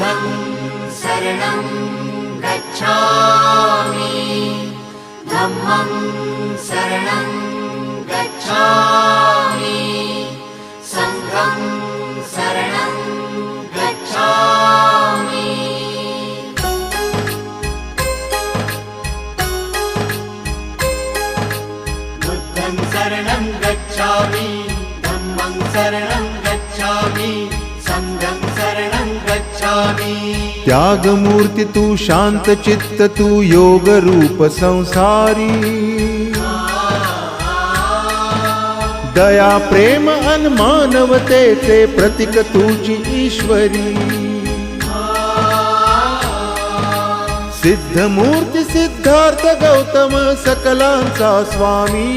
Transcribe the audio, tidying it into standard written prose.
बुद्धं शरणं गच्छामि धम्मं शरणं गच्छामि संघं शरणं गच्छामि बुद्धं शरणं गच्छामि धम्मं शरणं गच्छामि संघं शरणं गच्छामि। त्याग मूर्ति तू शांत चित्त तू योग रूप संसारी दया प्रेम अन मानवतेचे प्रतीक तुझी ईश्वरी सिद्ध मूर्ती सिद्धार्थ गौतम सकलांचा स्वामी